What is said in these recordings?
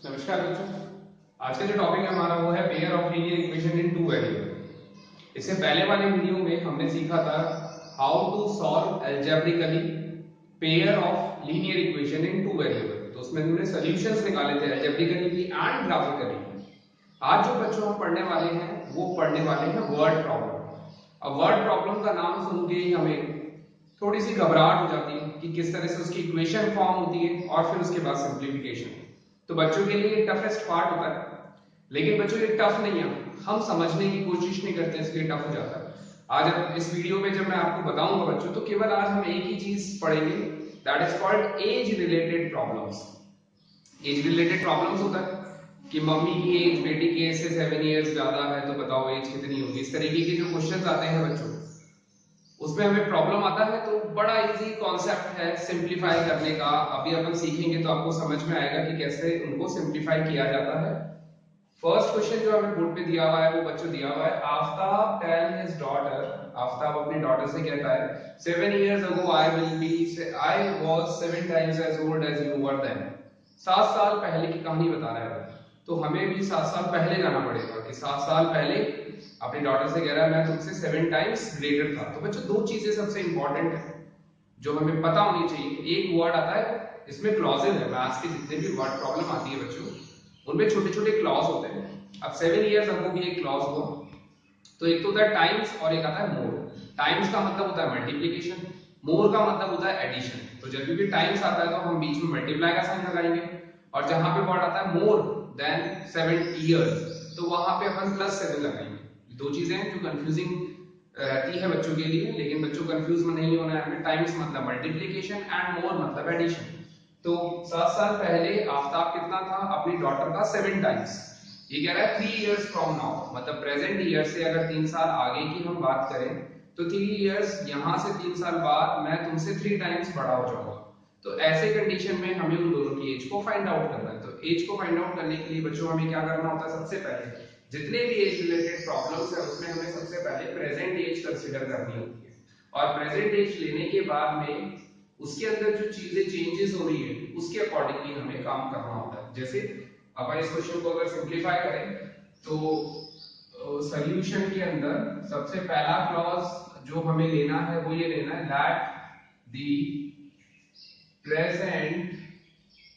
नमस्कार बच्चों। आज का जो टॉपिक है हमारा वो है pair of linear equation in two variable. इससे पहले वाले वीडियो में हमने सीखा था how to solve algebraically pair of linear equation in two variable. तो उसमें हमने सॉल्यूशंस निकाले थे एल्जेब्रिकली भी एंड ग्राफिकली। आज जो बच्चों हम पढ़ने वाले हैं वो पढ़ने वाले हैं वर्ड प्रॉब्लम। अब वर्ड प्रॉब्लम का नाम सुन के ही हमें थोड़ी सी घबराहट हो जाती है कि किस तरह से उसकी इक्वेशन फॉर्म होती है और फिर उसके बाद सिंप्लीफिकेशन। तो बच्चों के लिए टफेस्ट पार्ट होता है, लेकिन बच्चों ये टफ नहीं है, हम समझने की कोशिश नहीं करते इसलिए टफ हो जाता है। आज इस वीडियो में जब मैं आपको बताऊंगा बच्चों, तो केवल आज हम एक ही चीज पढ़ेंगे, that is called age related problems. Age related problems होता है कि मम्मी की एज बेटी की एज से 7 इयर्स ज्यादा है तो बताओ एज कितनी होगी। इस तरीके के जो क्वेश्चंस आते हैं बच्चों, उसमें हमें प्रॉब्लम आता है तो बड़ा इजी कॉन्सेप्ट है सिंप्लीफाई करने का। अभी अपन सीखेंगे तो आपको समझ में आएगा कि कैसे उनको सिंप्लीफाई किया जाता है। फर्स्ट क्वेश्चन जो हमें बोर्ड पे दिया हुआ है वो बच्चों दिया हुआ है, Aftab tell his daughter, Aftab अपनी डॉटर से कहता है 7 years ago I was 7 times as old as you were then. 7 साल पहले की कहानी बता रहा है। तो हमें भी 7 साल पहले जाना पड़ेगा कि 7 साल पहले अपनी डॉटर से कह रहा है मैं तुमसे 7 टाइम्स ग्रेटर था। तो बच्चों दो चीजें सबसे इंपॉर्टेंट है जो हमें पता होनी चाहिए। एक वर्ड आता है, इसमें क्लॉजेज है, मैथ्स के जितने भी वर्ड प्रॉब्लम आती है बच्चों उनमें छोटे छोटे क्लॉज होते हैं। अब 7 इयर्स अगो भी एक क्लॉज हुआ, तो एक तो होता है टाइम्स और एक आता है मोर। टाइम्स का मतलब होता है मल्टीप्लीकेशन, मोर का मतलब होता है एडिशन। तो जब भी टाइम्स आता है तो हम बीच में मल्टीप्लाई का साइन लगाएंगे, और जहां पे वर्ड आता है मोर देन 7 इयर्स तो वहां पे अपन +7 लगाएंगे। दो चीजें हैं जो कंफ्यूजिंग रहती है बच्चों के लिए, लेकिन बच्चों कंफ्यूज में नहीं होना है हमें। टाइम्स मतलब मल्टीप्लिकेशन एंड मोर मतलब एडिशन। तो 7 साल पहले आफ्ताब कितना था अपनी डॉटर का 7 टाइम्स। ये कह रहा है 3 इयर्स फ्रॉम नाउ, मतलब प्रेजेंट ईयर से अगर 3 साल आगे की हम बात करें तो 3 इयर्स यहां से 3 साल बाद मैं तुमसे 3 टाइम्स बड़ा हो जाऊंगा। तो ऐसे कंडीशन में हमें उन दोनों की एज को फाइंड आउट करना है। तो एज को फाइंड आउट करने के लिए बच्चों हमें क्या करना होता है, सबसे पहले जितने भी एज रिलेटेड प्रॉब्लम्स है उसमें हमें सबसे पहले प्रेजेंट एज कंसीडर करनी होती है। और प्रेजेंट एज लेने के बाद में उसके अंदर जो चीजें चेंजेस हो रही है उसके अकॉर्डिंगली हमें काम करना होता है। जैसे अपन इस क्वेश्चन को अगर सिंप्लीफाई करें तो सॉल्यूशन के अंदर सबसे पहला क्लॉज जो हमें लेना है वो ये लेना है, that the present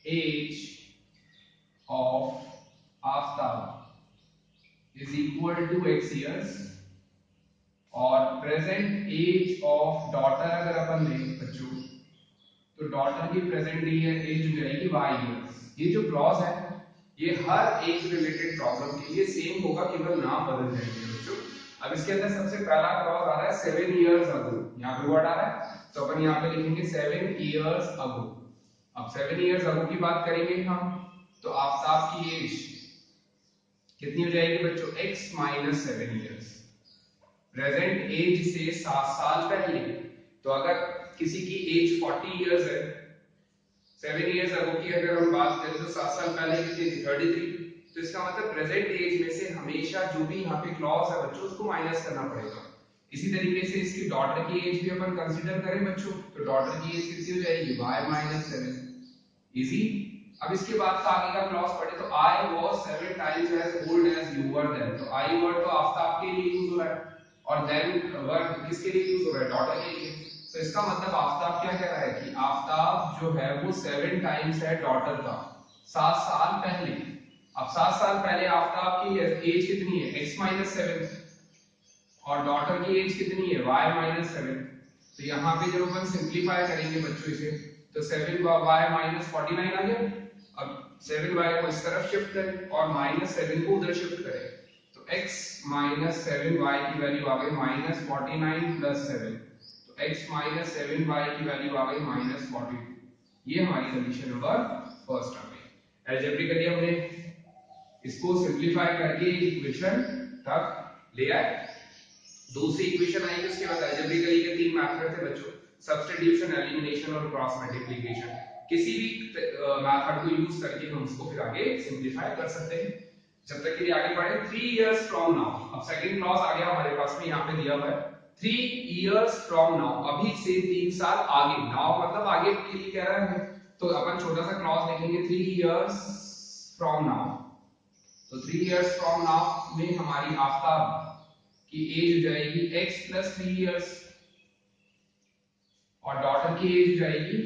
age of Aftab is equal to x years, और प्रेजेंट एज ऑफ डॉटर अगर अपन लें बच्चों तो डॉटर की प्रेजेंट एज हो जाएगी y इयर्स। ये जो क्लॉज है ये हर एज रिलेटेड प्रॉब्लम के लिए सेम होगा, केवल नाम बदल जाएंगे बच्चों। अब इसके अंदर सबसे पहला क्लॉज आ रहा है 7 इयर्स अगो, यहाँ पे वर्ड आ रहा है तो अपन यहाँ पे लिखेंगे 7 इयर्स अगो। अब 7 इयर्स अगो की बात करेंगे हम तो आफ्ताब की एज कितनी हो जाएगी बच्चों, x minus 7 years. Present age से 7 साल पहले, तो अगर किसी की एज 40 इयर्स है, 7 इयर्स अगो की अगर हम बात करें तो 7 साल पहले कितनी थी, 33। तो इसका मतलब प्रेजेंट एज में से हमेशा जो भी यहाँ पे क्लॉज है बच्चों उसको माइनस करना पड़ेगा। इसी तरीके से इसकी डॉटर की एज भी अपन कंसीडर करें बच्चों तो डॉटर की एज कितनी हो जाएगी, y माइनस 7। इजी। अब इसके बाद का आगे का क्लॉज पढ़े तो I was 7 times as old as you were then। तो I वर्ड तो आफ्ताब के लिए यूज हो रहा है और then वर्ड किसके लिए यूज हो रहा है, डॉटर के लिए। तो इसका मतलब आफ्ताब क्या कह रहा है कि आफ्ताब जो है वो 7 टाइम्स है डॉटर का 7 साल पहले। अब 7 साल पहले आफ्ताब की एज कितनी है, x माइनस 7, और डॉटर की एज कितनी है, y माइनस 7। तो यहाँ पे जब अपन सिंप्लीफाई करेंगे बच्चों इसे तो 7 y माइनस 49 आ गया। अब 7y को इस तरफ शिफ्ट करें और -7 को उधर शिफ्ट करें तो x माइनस 7y की वैल्यू आ गई माइनस 49 प्लस 7। तो x माइनस 7y की वैल्यू आ गई माइनस 42। ये हमारी कंडीशन नंबर फर्स्ट आ गई। एल्जेब्रिकली हमने इसको सिंप्लीफाई करके इक्वेशन तक ले आए। दूसरी इक्वेशन आएगी उसके बाद एल्जेब्रिकली के 3 मेथड थे बच्चों, सब्स्टिट्यूशन, एलिमिनेशन और क्रॉस मल्टीप्लिकेशन। किसी भी मेथड को यूज करके हम उसको फिर आगे सिंप्लीफाई कर सकते हैं। जब तक के लिए आगे बढ़े 3 इयर्स फ्रॉम नाउ। अब सेकंड क्लॉज आ गया हमारे पास में, यहाँ पे दिया हुआ है 3 इयर्स फ्रॉम नाउ, अभी से 3 साल आगे। नाउ मतलब आगे के लिए कह रहा है, तो अपन छोटा सा क्लॉज लिखेंगे 3 इयर्स फ्रॉम नाउ, तो 3 इयर्स फ्रॉम नाउ में हमारी आफ्ताब की एज हो जाएगी x प्लस 3 इयर्स और डॉटर की एज हो जाएगी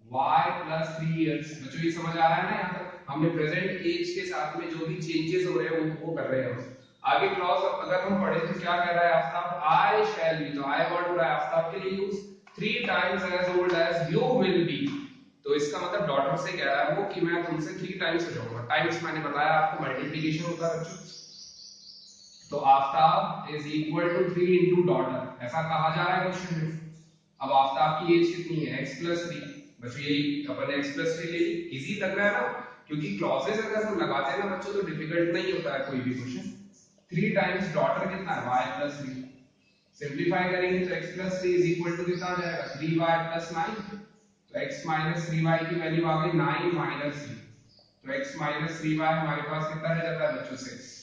y प्लस 3 इयर्स। बच्चों ये समझ आ रहा है ना? यहाँ तक हमने प्रेजेंट एज के साथ में जो भी चेंजेस हो रहे हैं वो कर रहे हैं हम। आगे क्लॉज अगर हम पढ़े तो क्या कह रहा है आफ्ताब? आई शैल बी, तो आई वर्ड हो रहा है आफ्ताब के लिए use 3 times as old as you will be. तो इसका मतलब डॉटर से कह रहा है वो कि मैं तुमसे 3 टाइम्स हो जाऊंगा। टाइम्स मैंने बताया आपको मल्टीप्लिकेशन होता है बच्चों। तो Aftab is equal to 3 into daughter, ऐसा कहा जा रहा है क्वेश्चन में। अब आफ्ताब की एज कितनी है? x plus 3। बच्चों यही अपन x प्लस 3 ले ली। इजी लग रहा है ना? क्योंकि क्लॉजेस अगर हम लगाते हैं ना बच्चों तो डिफिकल्ट नहीं होता है कोई भी क्वेश्चन। 3 टाइम्स डॉटर कितना है? y plus 3। सिंपलीफाई करेंगे तो x plus 3 is equal to कितना आ जाएगा? 3y plus 9। तो x माइनस 3y की वैल्यू आ गई 9 माइनस 3। तो x माइनस 3y हमारे पास कितना रह जाता है बच्चों? 6।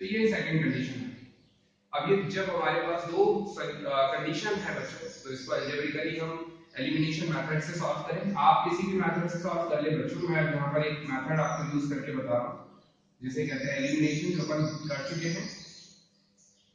तो ये सेकंड कंडीशन है। अब ये जब हमारे पास दो कंडीशन है बच्चों तो इसको अलजेब्रिकली हम एलिमिनेशन मेथड से सॉल्व करें। आप किसी भी मेथड से सॉल्व कर ले बच्चों, मैं यहाँ पर एक मेथड आपको यूज करके बता रहा हूँ जिसे कहते हैं एलिमिनेशन, जो अपन कर चुके हैं।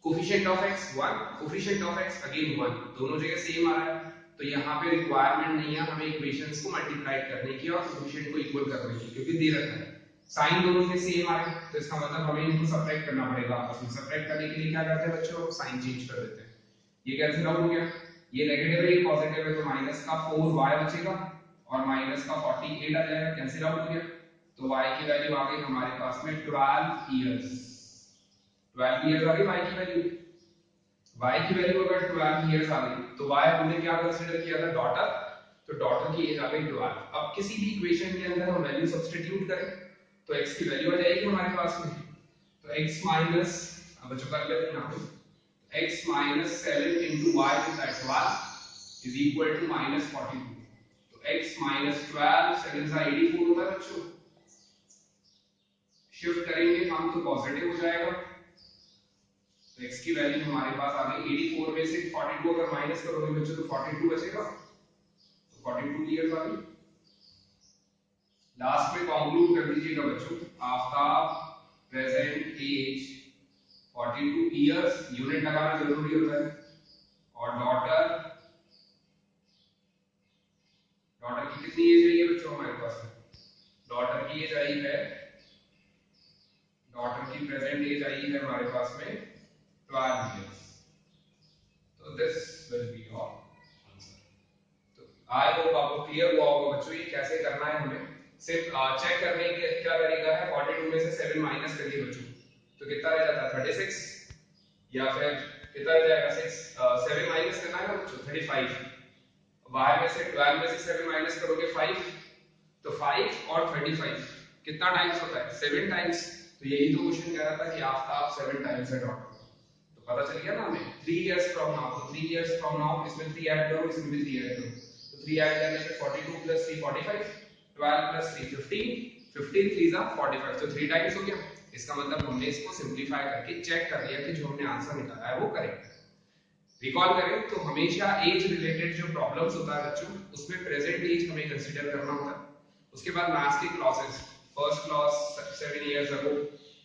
Coefficient of x 1, coefficient of x again 1, दोनों जगह सेम आ रहा है। तो यहाँ पे रिक्वायरमेंट नहीं है हमें इक्वेशंस को मल्टीप्लाई करने की और कोफिशिएंट को इक्वल करने की, क्योंकि दे रखा है साइन दोनों के सेम आए। तो इसका मतलब हमें इनको सबट्रैक्ट करना पड़ेगा आपस में। सबट्रैक्ट करने के लिए क्या करते हैं बच्चों? साइन चेंज कर देते हैं। ये कैंसिल आउट हो गया, ये नेगेटिव है ये पॉजिटिव है, तो माइनस का 4y बचेगा और माइनस का 48 आ जाएगा, कैंसिल आउट हो गया। तो y की वैल्यू आ गई हमारे पास में 12 इयर्स। 12 इयर्स आ गई y की वैल्यू। y की वैल्यू अगर 12 इयर्स आ गई तो y हमने क्या कंसीडर किया था? डॉटर। तो डॉटर की एज आ गई 12। अब किसी भी इक्वेशन के अंदर हम वैल्यू सब्स्टिट्यूट करें तो x की वैल्यू आ जाएगी हमारे पास में। तो x माइनस, अब बच्चों कर लेते हैं यहाँ पे, x माइनस 7 इंटू वाई कितना है? 12 इज इक्वल टू माइनस 42। तो x माइनस 12 7 से 84 होता है बच्चों। शिफ्ट करेंगे हम तो पॉजिटिव हो जाएगा। तो x की वैल्यू हमारे पास आ गई 84 में से 42 अगर माइनस करोगे बच्चों तो 42 बचेगा। तो 42 इयर्स आ गई। लास्ट में कंक्लूड कर दीजिएगा बच्चों, Aftab present age 42 years, unit लगाना जरूरी होता है। और डॉटर, डॉटर की कितनी एज है ये बच्चों हमारे पास? डॉटर की एज आई है, डॉटर की प्रेजेंट एज आई है हमारे पास में 12 इयर्स। तो this will be your answer. तो आई होप आपको क्लियर हुआ होगा बच्चों ये कैसे करना है हमें। सिर्फ चेक करने के क्या तरीका है, 42 में से 7 माइनस करिए बच्चों तो कितना रह जाता है? 36। या फिर कितना रह जाएगा? 7 माइनस करना है ना बच्चों, 35। y में से 12 में से 7 माइनस करोगे 5, तो 5 और 35 कितना टाइम्स होता है? 7 टाइम्स। तो यही तो क्वेश्चन कह रहा था कि आफ्ताब 7 टाइम्स है डॉटर। तो पता चल गया ना हमें 3 इयर्स फ्रॉम नाउ। तो 3 इयर्स फ्रॉम नाउ इसमें 3 ऐड करो, इसमें भी 3 ऐड करो। तो 3 ऐड करने पे 42 प्लस 3 45, 12 प्लस 3 15, 15 3 जा 45, तो 3 टाइम्स हो गया। इसका मतलब हमने इसको सिंपलीफाई करके चेक कर लिया कि जो हमने आंसर निकाला है वो करेक्ट है। रिकॉल करें तो हमेशा एज रिलेटेड जो प्रॉब्लम्स होता है बच्चों उसमें प्रेजेंट एज हमें कंसीडर करना होता है। उसके बाद मैथ्स के क्लॉजेस, फर्स्ट क्लॉज 7 इयर्स अगो,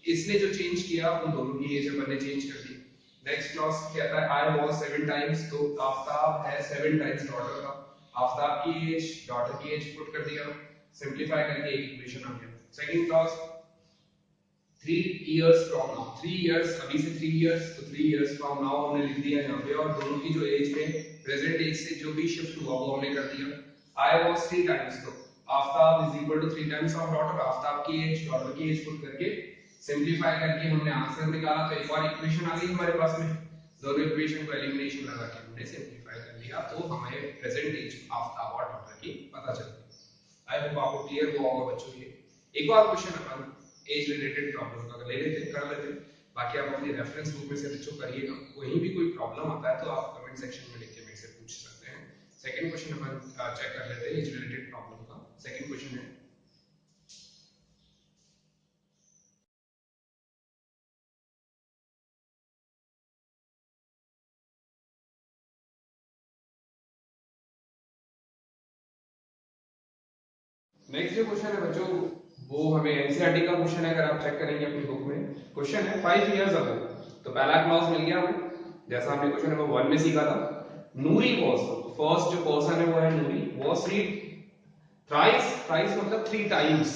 इसने जो चेंज किया उन दोनों की एज अपन ने चेंज कर दी। नेक्स्ट क्लॉज कहता है आई वाज 7 टाइम्स, तो आफ्ताब है 7 टाइम्स डॉटर का। आफ्ताब की एज, डॉटर की एज पुट कर दिया, सिंपलीफाई करके एक इक्वेशन आ गया। Second clause 3 years from now, 3 years अभी से 3 इयर्स, तो 3 इयर्स फ्रॉम नाउ हमने लिख दिया यहाँ पे, और दोनों की जो एज में प्रेजेंट एज से जो भी शिफ्ट हुआ वो हमने कर दिया। आई वाज 3 टाइम्स, तो Aftab is equal to 3 times of daughter. Aftab की एज, डॉटर की एज पुट करके सिंपलीफाई करके हमने आंसर निकाला। तो एक और इक्वेशन आ गई हमारे पास में। दोनों इक्वेशन को एलिमिनेशन लगा के हमने सिंपलीफाई कर लिया, तो हमें प्रेजेंट एज आफ्ताब और डॉटर की पता चल गई। आई होप आपको क्लियर हुआ होगा बच्चों ये। एक और क्वेश्चन अपन एज रिलेटेड प्रॉब्लम का ले लेते कर लेते। बाकी आप अपनी रेफरेंस बुक में से बच्चों करिएगा, कहीं भी कोई प्रॉब्लम आता है तो आप कमेंट सेक्शन में लिख के मेरे से पूछ सकते हैं। सेकंड क्वेश्चन अपन चेक कर लेते हैं एज रिलेटेड प्रॉब्लम का। सेकंड क्वेश्चन है, नेक्स्ट जो क्वेश्चन है बच्चों वो हमें एनसीईआरटी का क्वेश्चन है, अगर आप चेक करेंगे अपनी बुक में क्वेश्चन है 5 इयर्स अगो। तो पहला क्लॉज मिल गया हमें, जैसा हमने क्वेश्चन नंबर 1 में सीखा था। नूरी वाज, फर्स्ट जो पर्सन है वो है नूरी, वाज थ्राइस, थ्राइस मतलब 3 times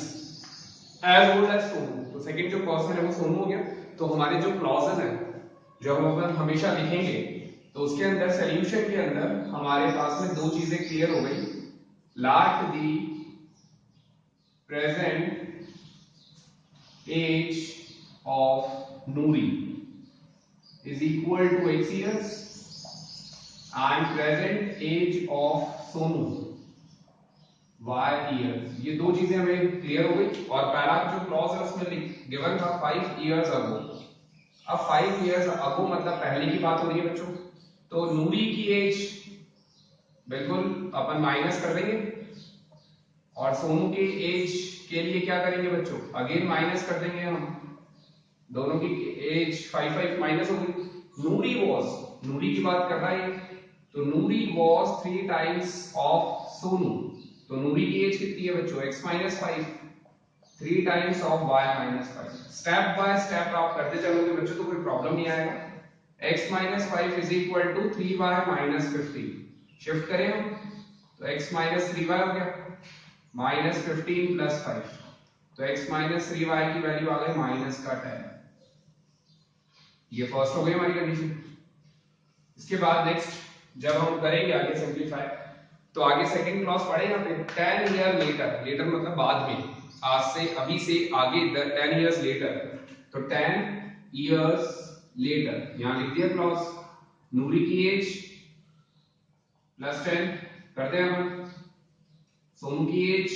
as old as Sonu. तो सेकंड जो पर्सन है वो सोनू हो गया। तो हमारे जो क्लॉजेस हैं जो हम अपन हमेशा लिखेंगे, तो उसके अंदर सॉल्यूशन के अंदर हमारे पास में दो चीजें क्लियर हो गई। लाट दी present age of Noori is equal to x years and present age of Sonu y years। ये दो चीजें हमें क्लियर हो गई। और पहला जो क्लॉज है उसमें गिवन था 5 इयर्स अगो। अब 5 इयर्स अगो मतलब पहले की बात हो रही है बच्चों। तो नूरी की एज बिल्कुल अपन माइनस कर देंगे और सोनू की एज के लिए क्या करेंगे बच्चों, अगेन माइनस कर देंगे हम। दोनों की एज 5 माइनस हो गई। नूरी वॉज, नूरी की बात कर रहा है, तो नूरी वॉज 3 टाइम्स ऑफ सोनू। तो नूरी की एज कितनी है बच्चों, x minus 5, 3 times of y minus 5। Step by step आप करते चलोगे बच्चों तो कोई प्रॉब्लम नहीं आएगा। x minus 5 is equal to 3y minus 15। Shift करें हम तो x माइनस 3y हो गया माइनस 15 प्लस 5। तो x माइनस 3y की वैल्यू आ गई माइनस का 10। ये फर्स्ट हो गई हमारी कंडीशन। इसके बाद नेक्स्ट जब हम करेंगे आगे सिंपलीफाई, तो आगे सेकंड क्लॉज पढ़ेगा फिर 10 ईयर लेटर। लेटर मतलब बाद में, आज से अभी से आगे 10 इयर्स लेटर। तो 10 इयर्स लेटर यहां लिख दिया क्लॉज। नूरी की एज प्लस 10 करते हैं हम, सोनू की एज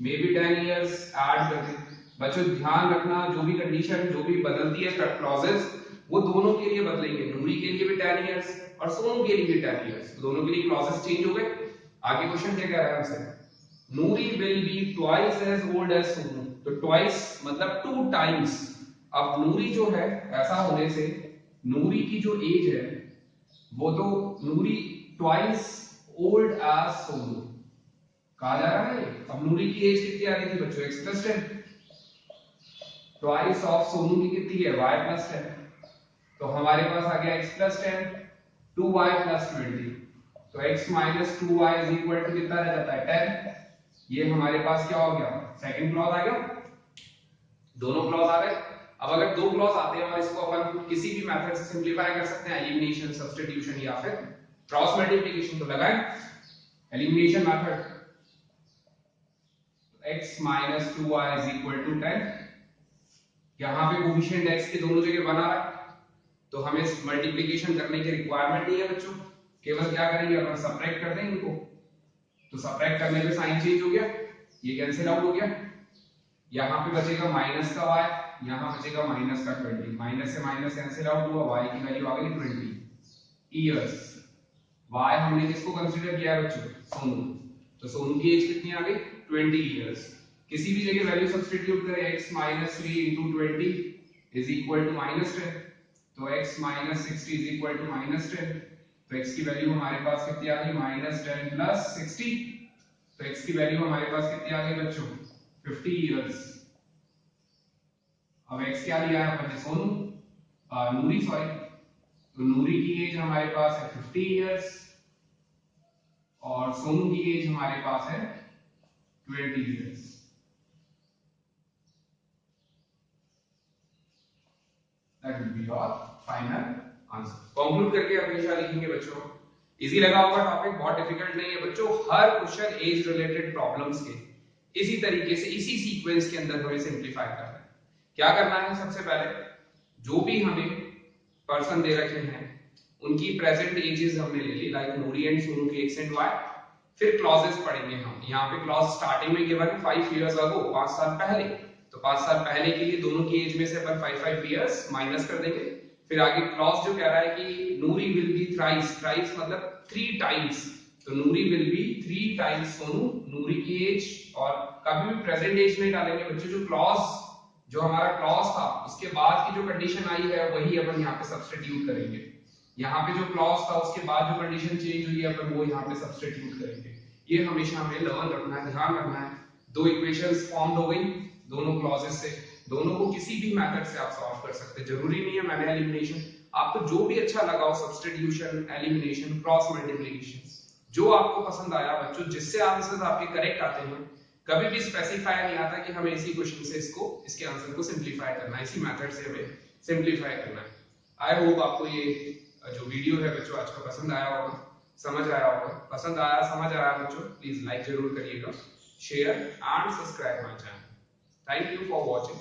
में भी 10 इयर्स ऐड कर दे। बच्चों ध्यान रखना जो भी कंडीशन जो भी बदलती है क्लॉजेस वो दोनों के लिए बदलेंगे। नूरी के लिए भी 10 इयर्स और सोनू के लिए भी 10 इयर्स, दोनों के लिए क्लॉजेस चेंज हो गए। आगे क्वेश्चन क्या कह रहा है हमसे, Noori will be twice as old as Sonu. तो ट्वाइस मतलब 2 टाइम्स। अब नूरी जो है, ऐसा होने से नूरी की जो एज है वो तो नूरी ट्वाइस ओल्ड एज सोनू कहा जा रहा है। अब नूरी की एज कितनी आ रही थी बच्चों, x plus 10। Twice of Sonu की कितनी है, y प्लस 10। तो हमारे पास आ गया x प्लस 10 2y प्लस 20। तो x minus 2y is equal to कितना रह जाता है 10। ये हमारे पास क्या हो गया, सेकंड क्लॉज आ गया। दोनों क्लॉज आ गए। अब अगर दो क्लॉज आते हैं और इसको अपन किसी भी मेथड से सिंपलीफाई कर सकते हैं, एलिमिनेशन, सब्स्टिट्यूशन या फिर क्रॉस मल्टीप्लिकेशन, तो लगाएं elimination method. x minus 2y is equal to 10। यहाँ पे कोफिशिएंट x के दोनों जगह बना रहा है, तो हमें मल्टीप्लिकेशन करने की रिक्वायरमेंट नहीं है बच्चों। केवल क्या करेंगे अपन, सब्ट्रैक्ट कर देंगे इनको। तो सब्ट्रैक्ट करने पे साइन चेंज हो गया, ये कैंसिल आउट हो गया। यहाँ पे बचेगा माइनस का y, यहाँ बचेगा माइनस का 20। माइनस से माइनस कैंसिल आउट हुआ, y की वैल्यू आ गई 20 इयर्स। y हमने किसको कंसीडर किया है बच्चों, सोनू। तो सोनू की एज कितनी आ गई 20 इयर्स। किसी भी जगह वैल्यू सब्स्टिट्यूट करें, x minus 3 into 20 is equal to minus 10। तो x minus 60 is equal to minus 10। तो x की वैल्यू हमारे पास कितनी आ गई, माइनस 10 प्लस 60। तो x की वैल्यू हमारे पास कितनी आ गई बच्चों, 50 इयर्स। अब x क्या लिया है अपन ने, सोनू, नूरी सॉरी। तो नूरी की एज हमारे पास है 50 इयर्स और सोनू की एज हमारे पास है 20 years. That will be your final answer। Conclude करके हमेशा लिखेंगे बच्चों। इजी लगा होगा टॉपिक, बहुत डिफिकल्ट नहीं है बच्चों। हर क्वेश्चन एज रिलेटेड प्रॉब्लम्स के इसी तरीके से इसी सीक्वेंस के अंदर हमें सिंपलीफाई करना है। क्या करना है, सबसे पहले जो भी हमें पर्सन दे रखे हैं उनकी प्रेजेंट एजेस हमने ले ली, लाइक नूरी एंड सोनू की x एंड y। फिर क्लॉजेस पढ़ेंगे हम। यहाँ पे क्लॉज स्टार्टिंग में गिवन है 5 इयर्स अगो, 5 साल पहले। तो 5 साल पहले के लिए दोनों की एज में से अपन 5 इयर्स माइनस कर देंगे। फिर आगे क्लॉज जो कह रहा है कि नूरी विल बी थ्राइस, थ्राइस मतलब 3 टाइम्स। तो नूरी विल बी 3 टाइम्स सोनू, नूरी की एज। और कभी भी प्रेजेंट एज नहीं डालेंगे बच्चों, जो क्लॉज जो हमारा क्लॉज था उसके बाद की जो कंडीशन आई है वही अपन यहाँ पे सब्स्टिट्यूट करेंगे। यहाँ पे जो क्लॉज था उसके बाद जो कंडीशन चेंज हुई है अपन वो यहाँ पे सब्स्टिट्यूट करेंगे। ये हमेशा हमें लर्न रखना है, ध्यान रखना है। दो इक्वेशंस फॉर्म्ड हो गई दोनों क्लॉजेस से, दोनों को किसी भी मेथड से आप सॉल्व कर सकते हैं, जरूरी नहीं है मैंने एलिमिनेशन, आपको जो भी अच्छा लगा हो, सब्स्टिट्यूशन, एलिमिनेशन, क्रॉस मल्टीप्लिकेशन, जो आपको पसंद आया बच्चों, जिससे आंसर्स आपके करेक्ट आते हैं। कभी भी स्पेसिफाई नहीं आता कि हमें इसी क्वेश्चन से इसके आंसर को सिंप्लीफाई करना है, इसी मेथड से हमें सिंप्लीफाई करना है। आई होप आपको ये जो वीडियो है बच्चों आज का पसंद आया होगा, समझ आया होगा। पसंद आया, समझ आया बच्चों, प्लीज लाइक जरूर करिएगा, share and subscribe my channel. Thank you for watching.